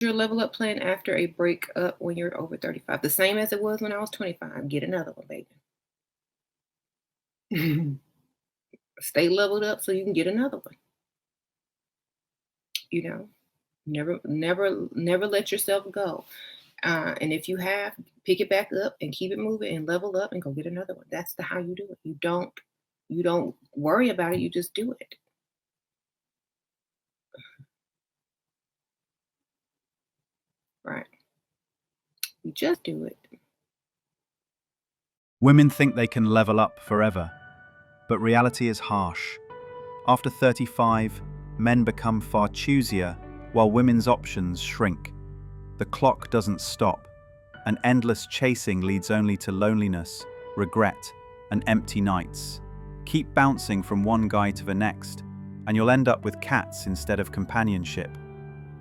Your level up plan after a breakup when you're over 35? The same as it was when I was 25. Get another one, baby. Stay leveled up so you can get another one. You know, never let yourself go. And if you have, pick it back up and keep it moving and level up and go get another one. That's how you do it. You don't worry about it. You just do it. Right. You just do it. Women think they can level up forever, but reality is harsh. After 35, men become far choosier while women's options shrink. The clock doesn't stop, and endless chasing leads only to loneliness, regret, and empty nights. Keep bouncing from one guy to the next, and you'll end up with cats instead of companionship.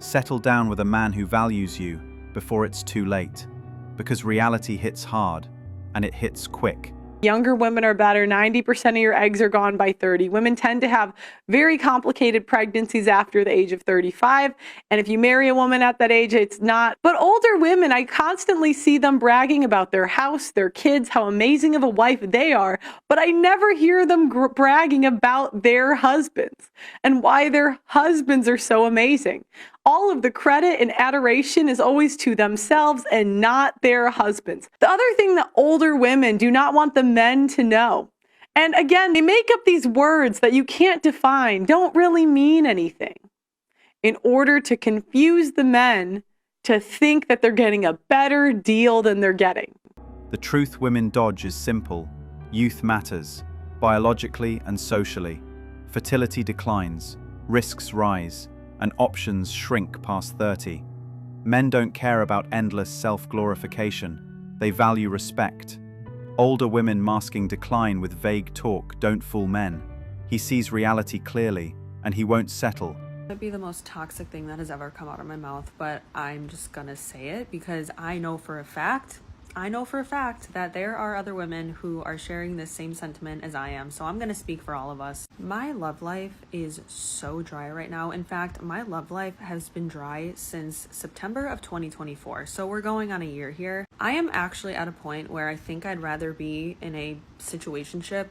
Settle down with a man who values you before it's too late, because reality hits hard, and it hits quick. Younger women are better. 90% of your eggs are gone by 30. Women tend to have very complicated pregnancies after the age of 35. And if you marry a woman at that age, it's not. But older women, I constantly see them bragging about their house, their kids, how amazing of a wife they are. But I never hear them bragging about their husbands and why their husbands are so amazing. All of the credit and adoration is always to themselves and not their husbands. The other thing that older women do not want the men to know, and again, they make up these words that you can't define, don't really mean anything, in order to confuse the men to think that they're getting a better deal than they're getting. The truth women dodge is simple. Youth matters, biologically and socially. Fertility declines, risks rise, and options shrink past 30. Men don't care about endless self-glorification. They value respect. Older women masking decline with vague talk don't fool men. He sees reality clearly, and he won't settle. That'd be the most toxic thing that has ever come out of my mouth, but I'm just gonna say it because I know for a fact that there are other women who are sharing this same sentiment as I am, so I'm gonna speak for all of us. My love life is so dry right now. In fact, my love life has been dry since September of 2024, so we're going on a year here. I am actually at a point where I think I'd rather be in a situationship.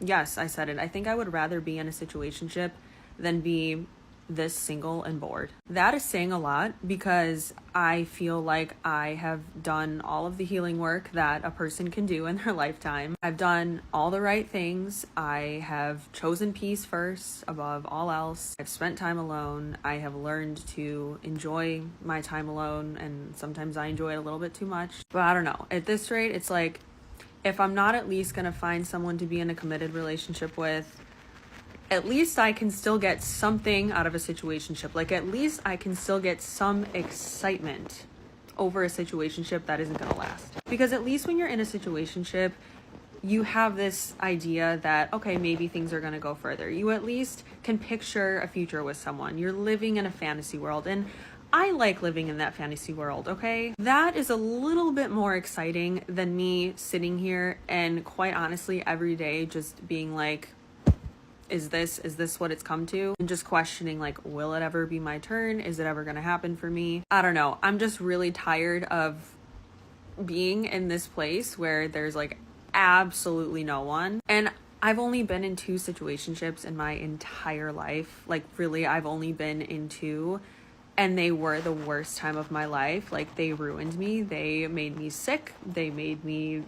Yes, I said it. I think I would rather be in a situationship than be this single and bored. That is saying a lot because I feel like I have done all of the healing work that a person can do in their lifetime. I've done all the right things. I have chosen peace first above all else. I've spent time alone. I have learned to enjoy my time alone, and sometimes I enjoy it a little bit too much. But I don't know. At this rate, it's like if I'm not at least gonna find someone to be in a committed relationship with, at least I can still get something out of a situationship. Like, at least I can still get some excitement over a situationship that isn't gonna last. Because at least when you're in a situationship, you have this idea that, okay, maybe things are gonna go further. You at least can picture a future with someone. You're living in a fantasy world, and I like living in that fantasy world, okay? That is a little bit more exciting than me sitting here and, quite honestly, every day just being like, is this what it's come to? And just questioning, like, will it ever be my turn? Is it ever gonna happen for me? I don't know. I'm just really tired of being in this place where there's like absolutely no one. And I've only been in 2 situationships in my entire life. Like, really, I've only been in 2, and they were the worst time of my life. Like, they ruined me. They made me sick. They made me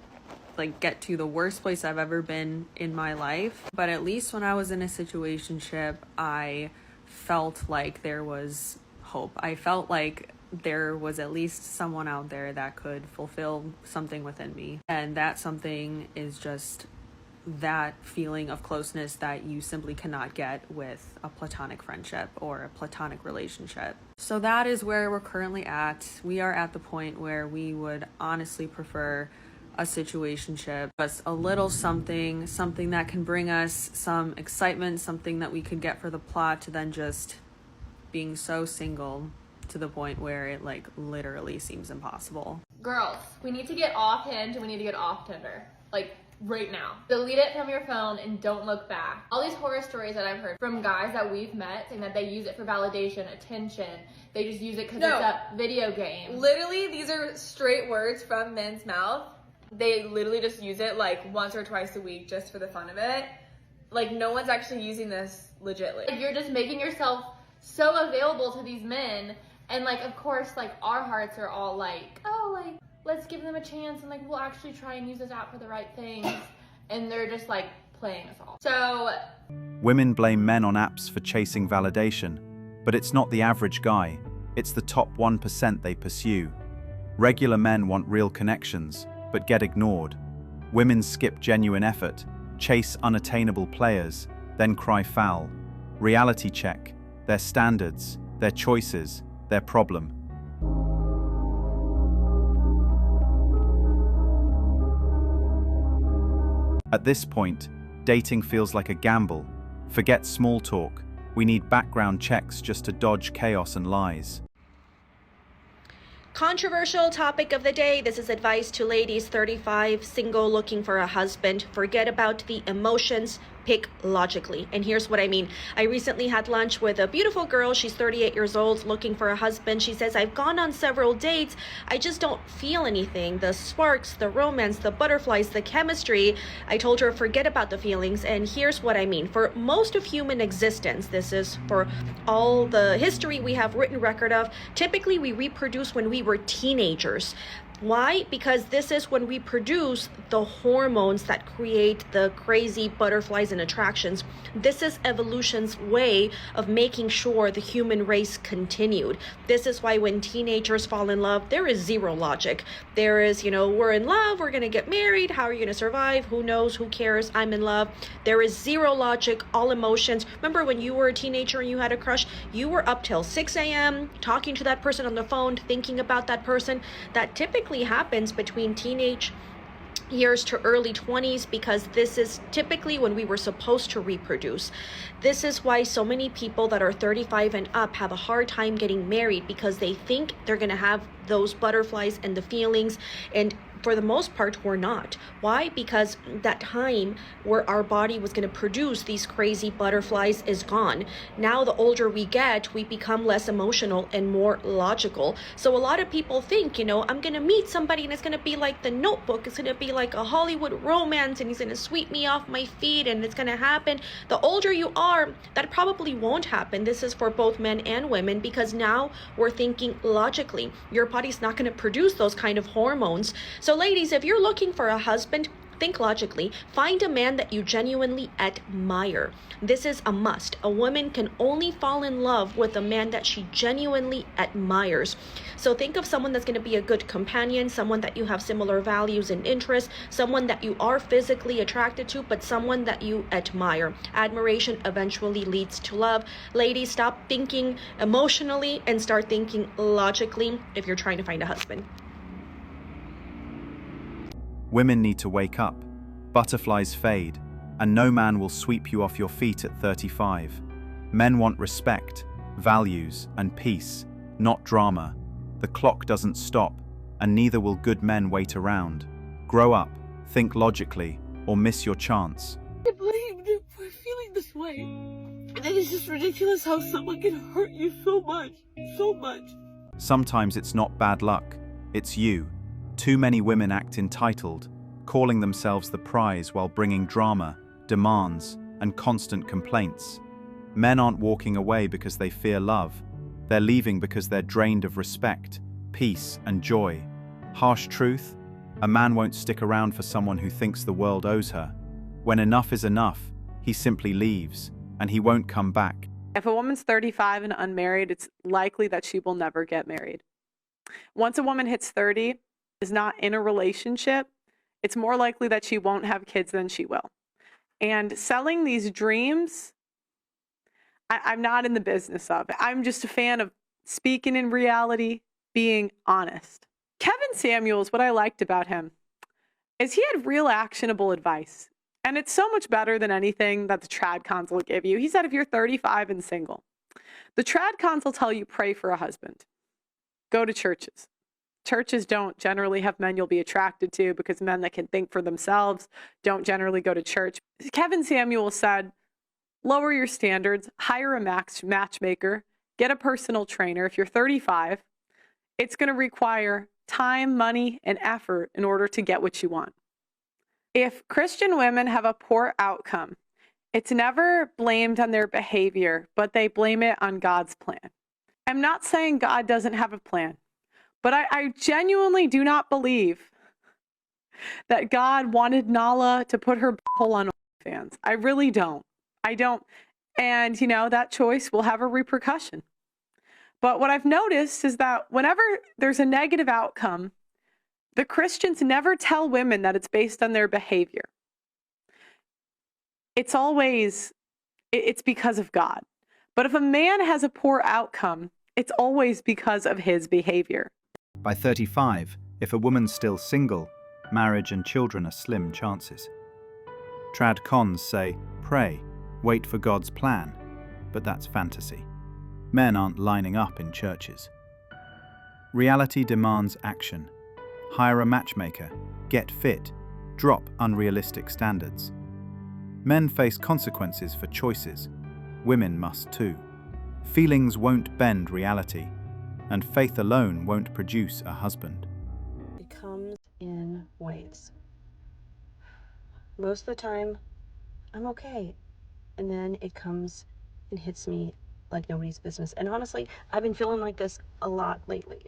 like get to the worst place I've ever been in my life. But at least when I was in a situationship, I felt like there was hope. I felt like there was at least someone out there that could fulfill something within me. And that something is just that feeling of closeness that you simply cannot get with a platonic friendship or a platonic relationship. So that is where we're currently at. We are at the point where we would honestly prefer a situationship, but a little something that can bring us some excitement, something that we could get for the plot, to then just being so single to the point where it like literally seems impossible. Girls, we need to get off Hinge and we need to get off Tinder. Like, right now. Delete it from your phone and don't look back. All these horror stories that I've heard from guys that we've met saying that they use it for validation, attention, they just use it because it's a video game. Literally, these are straight words from men's mouth. They literally just use it like once or twice a week just for the fun of it. Like, no one's actually using this legitly. Like, you're just making yourself so available to these men, and like, of course, like, our hearts are all like, oh, like, let's give them a chance, and like, we'll actually try and use this app for the right things. And they're just like playing us all. So Women blame men on apps for chasing validation, but it's not the average guy, it's the top 1% they pursue. Regular men want real connections, but get ignored. Women skip genuine effort, chase unattainable players, then cry foul. Reality check, their standards, their choices, their problem. At this point, dating feels like a gamble. Forget small talk. We need background checks just to dodge chaos and lies. Controversial topic of the day. This is advice to ladies 35, single, looking for a husband. Forget about the emotions. Pick logically. And here's what I mean. I recently had lunch with a beautiful girl. She's 38 years old, looking for a husband. She says, I've gone on several dates. I just don't feel anything. The sparks, the romance, the butterflies, the chemistry. I told her, forget about the feelings. And here's what I mean. For most of human existence, this is for all the history we have written record of, typically we reproduce when we were teenagers. Why? Because this is when we produce the hormones that create the crazy butterflies and attractions. This is evolution's way of making sure the human race continued. This is why when teenagers fall in love, there is zero logic. There is, we're in love, we're going to get married. How are you going to survive? Who knows? Who cares? I'm in love. There is zero logic, all emotions. Remember when you were a teenager and you had a crush, you were up till 6 a.m. talking to that person on the phone, thinking about that person. That typically happens between teenage years to early 20s because this is typically when we were supposed to reproduce. This is why so many people that are 35 and up have a hard time getting married, because they think they're going to have those butterflies and the feelings, and for the most part, we're not. Why? Because that time where our body was going to produce these crazy butterflies is gone. Now, the older we get, we become less emotional and more logical. So a lot of people think, I'm going to meet somebody and it's going to be like The Notebook. It's going to be like a Hollywood romance and he's going to sweep me off my feet and it's going to happen. The older you are, that probably won't happen. This is for both men and women, because now we're thinking logically. Your body's not going to produce those kind of hormones. So ladies, if you're looking for a husband, think logically. Find a man that you genuinely admire. This is a must. A woman can only fall in love with a man that she genuinely admires. So think of someone that's going to be a good companion, someone that you have similar values and interests, someone that you are physically attracted to, but someone that you admire. Admiration eventually leads to love. Ladies, stop thinking emotionally and start thinking logically if you're trying to find a husband. Women need to wake up. Butterflies fade, and no man will sweep you off your feet at 35. Men want respect, values, and peace, not drama. The clock doesn't stop, and neither will good men wait around. Grow up, think logically, or miss your chance. I can't believe that we're feeling this way. And it is just ridiculous how someone can hurt you so much, so much. Sometimes it's not bad luck, it's you. Too many women act entitled, calling themselves the prize while bringing drama, demands, and constant complaints. Men aren't walking away because they fear love. They're leaving because they're drained of respect, peace, and joy. Harsh truth: a man won't stick around for someone who thinks the world owes her. When enough is enough, he simply leaves, and he won't come back. If a woman's 35 and unmarried, it's likely that she will never get married. Once a woman hits 30, is not in a relationship, it's more likely that she won't have kids than she will. And selling these dreams, I'm not in the business of it. I'm just a fan of speaking in reality, being honest. Kevin Samuels, what I liked about him is he had real actionable advice. And it's so much better than anything that the trad cons will give you. He said, if you're 35 and single, the trad cons will tell you pray for a husband, go to churches, churches don't generally have men you'll be attracted to, because men that can think for themselves don't generally go to church. Kevin Samuel said, lower your standards, hire a matchmaker, get a personal trainer. If you're 35, it's going to require time, money, and effort in order to get what you want. If Christian women have a poor outcome, it's never blamed on their behavior, but they blame it on God's plan. I'm not saying God doesn't have a plan, but I genuinely do not believe that God wanted Nala to put her butthole on OnlyFans. I really don't. I don't. And, that choice will have a repercussion. But what I've noticed is that whenever there's a negative outcome, the Christians never tell women that it's based on their behavior. It's because of God. But if a man has a poor outcome, it's always because of his behavior. By 35, if a woman's still single, marriage and children are slim chances. Trad cons say, pray, wait for God's plan, but that's fantasy. Men aren't lining up in churches. Reality demands action. Hire a matchmaker, get fit, drop unrealistic standards. Men face consequences for choices. Women must too. Feelings won't bend reality, and faith alone won't produce a husband. It comes in waves. Most of the time, I'm okay. And then it comes and hits me like nobody's business. And honestly, I've been feeling like this a lot lately.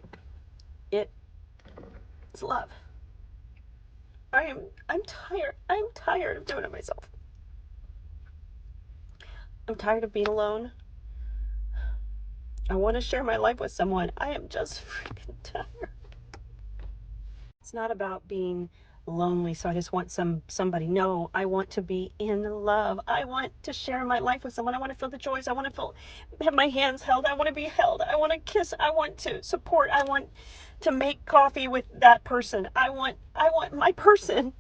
It's love. I'm tired. I'm tired of doing it myself. I'm tired of being alone. I want to share my life with someone. I am just freaking tired. It's not about being lonely, so I just want somebody. No, I want to be in love. I want to share my life with someone. I want to feel the joys. I want to have my hands held. I want to be held. I want to kiss. I want to support. I want to make coffee with that person. I want my person.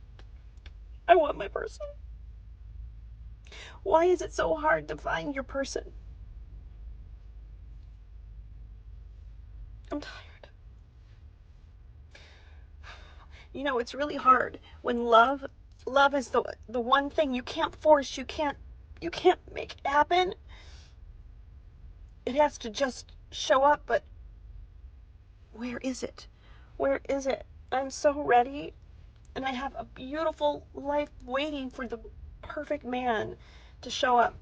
I want my person. Why is it so hard to find your person? I'm tired. It's really hard when love is the one thing you can't force, you can't make it happen. It has to just show up, but where is it? Where is it? I'm so ready, and I have a beautiful life waiting for the perfect man to show up.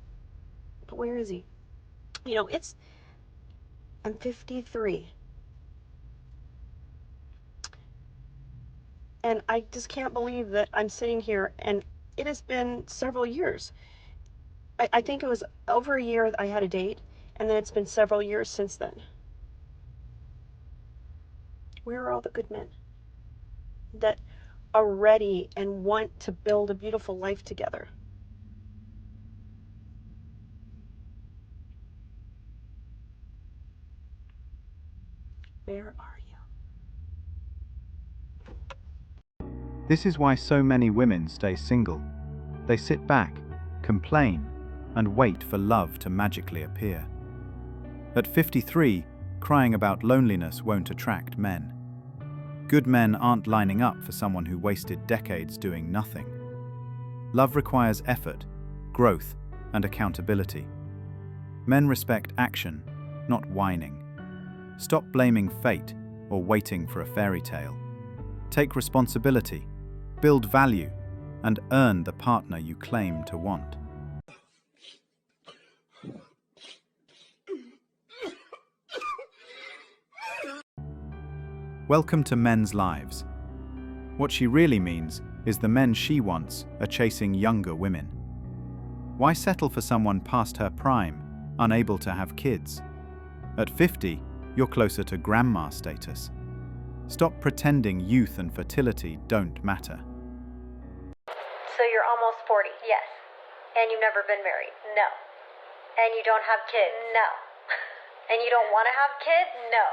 But where is he? I'm 53. And I just can't believe that I'm sitting here, and it has been several years. I think it was over a year that I had a date, and then it's been several years since then. Where are all the good men that are ready and want to build a beautiful life together? Where are you? This is why so many women stay single. They sit back, complain, and wait for love to magically appear. At 53, crying about loneliness won't attract men. Good men aren't lining up for someone who wasted decades doing nothing. Love requires effort, growth, and accountability. Men respect action, not whining. Stop blaming fate or waiting for a fairy tale. Take responsibility, build value, and earn the partner you claim to want. Welcome to Men's Lives. What she really means is the men she wants are chasing younger women. Why settle for someone past her prime, unable to have kids? At 50, you're closer to grandma status. Stop pretending youth and fertility don't matter. So you're almost 40, yes. And you've never been married, no. And you don't have kids, no. And you don't want to have kids, no.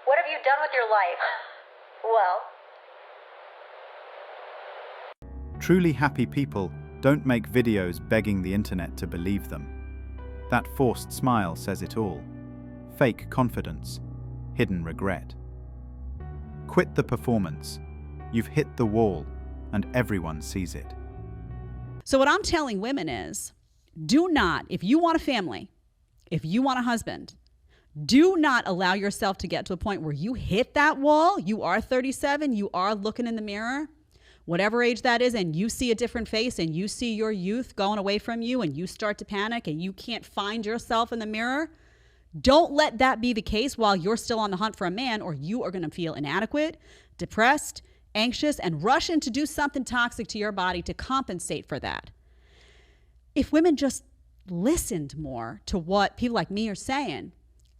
What have you done with your life? Well. Truly happy people don't make videos begging the internet to believe them. That forced smile says it all. Fake confidence, hidden regret. Quit the performance. You've hit the wall, and everyone sees it. So what I'm telling women is, do not, if you want a family, if you want a husband, do not allow yourself to get to a point where you hit that wall. You are 37, you are looking in the mirror, whatever age that is, and you see a different face and you see your youth going away from you and you start to panic and you can't find yourself in the mirror. Don't let that be the case while you're still on the hunt for a man, or you are going to feel inadequate, depressed, anxious, and rush in to do something toxic to your body to compensate for that. If women just listened more to what people like me are saying,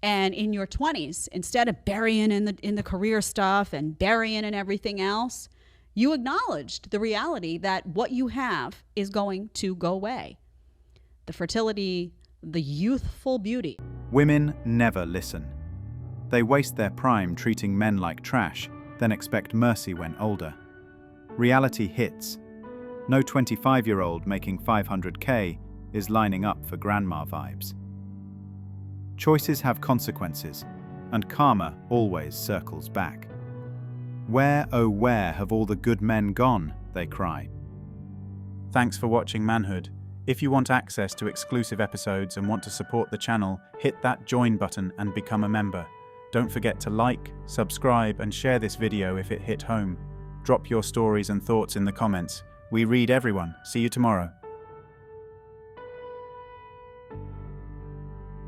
and in your 20s, instead of burying in the career stuff and burying in everything else, you acknowledged the reality that what you have is going to go away. The fertility, the youthful beauty. Women never listen. They waste their prime treating men like trash, then expect mercy when older. Reality hits. No 25-year-old making 500K is lining up for grandma vibes. Choices have consequences, and karma always circles back. Where, oh where have all the good men gone, they cry. Thanks for watching Manhood. If you want access to exclusive episodes and want to support the channel, hit that join button and become a member. Don't forget to like, subscribe, and share this video if it hit home. Drop your stories and thoughts in the comments. We read everyone. See you tomorrow.